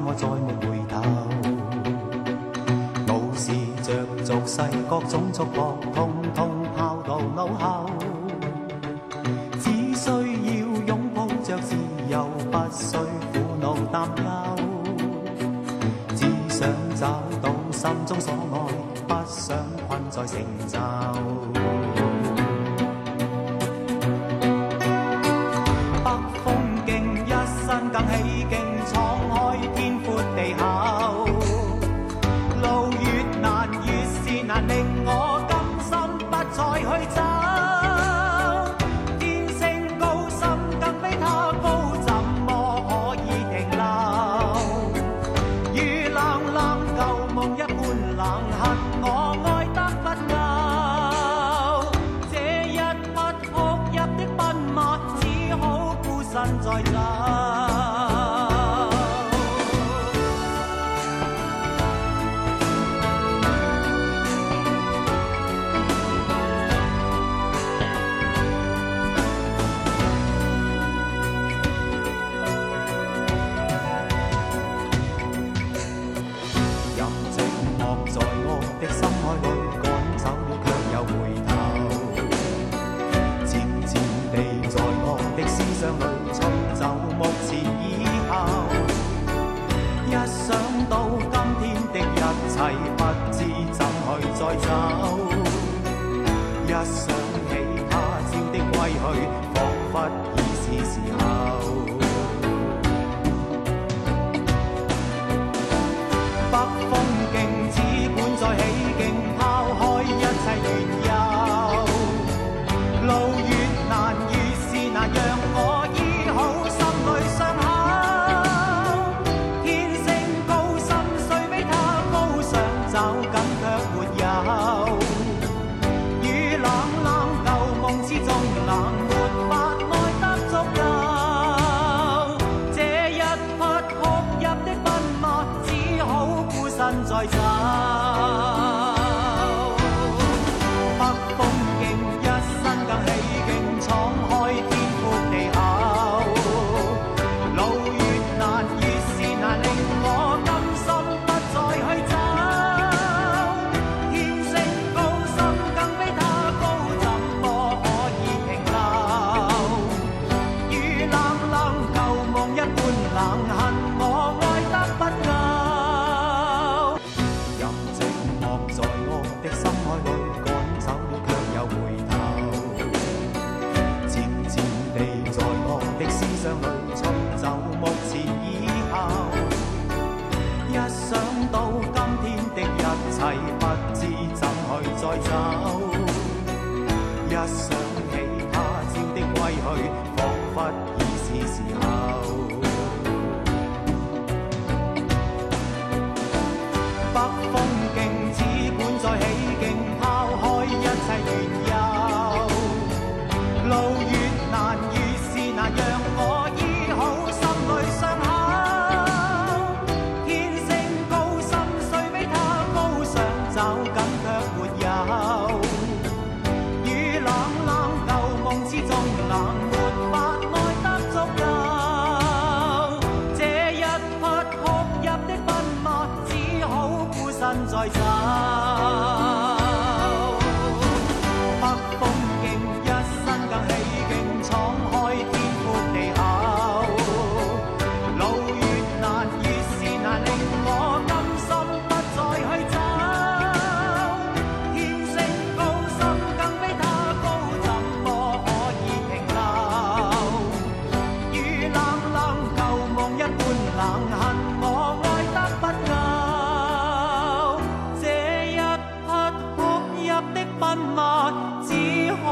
我再沒回頭。傲視着俗世各種束縛，通通拋到腦後。只需要擁抱着自由，不需苦惱擔憂。只想找到心中所愛，不想困在成就。更起勁，闖開天闊地厚，路越難越是難，令我甘心不再去走。天升高深更比他高，怎麼可以停留？如冷冷舊夢一般冷，恨我愛得不夠。這一匹哭泣的奔馬，只好孤身再走。不知怎去再走，一想起他朝的歸去，彷彿已是時候。北風勁，只管再起勁，拋開一切緣由。路越難越是難，讓我醫好心裏傷口。走緊卻沒有，與冷冷舊夢之中冷，沒法愛得足夠。這一匹哭泣的奔馬，只好孤身再走。北風勁，一身更起勁，闖開天闊地厚。路越難越是難，令我甘心不再去走。冷恨我愛得不夠，任寂寞在我的心海裏趕走了，卻又回頭。漸漸地在我的思想裏尋找目前以後。一想到今天的一切，不知怎去再走。一想起他朝的歸去，彷彿已是時候。北風勁，只管再起勁，拋開一切緣由。路越難越是難，讓我醫好心裏傷口。天升高深，雖比他高，想找緊卻沒有。與冷冷舊夢之中冷，沒法愛得足夠。這一匹哭泣的奔馬，只好孤身再走。北風勁，一身更起勁，闖開天闊地厚。路越難越是難，令我甘心不再去走。天升高深更比他高，怎麼可以停留？如冷冷舊夢一般冷，恨我愛得不夠。的奔馬，只好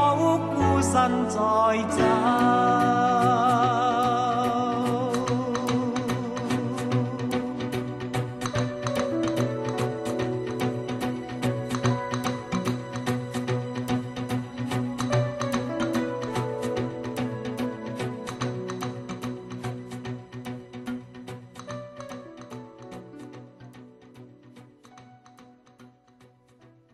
孤身再走。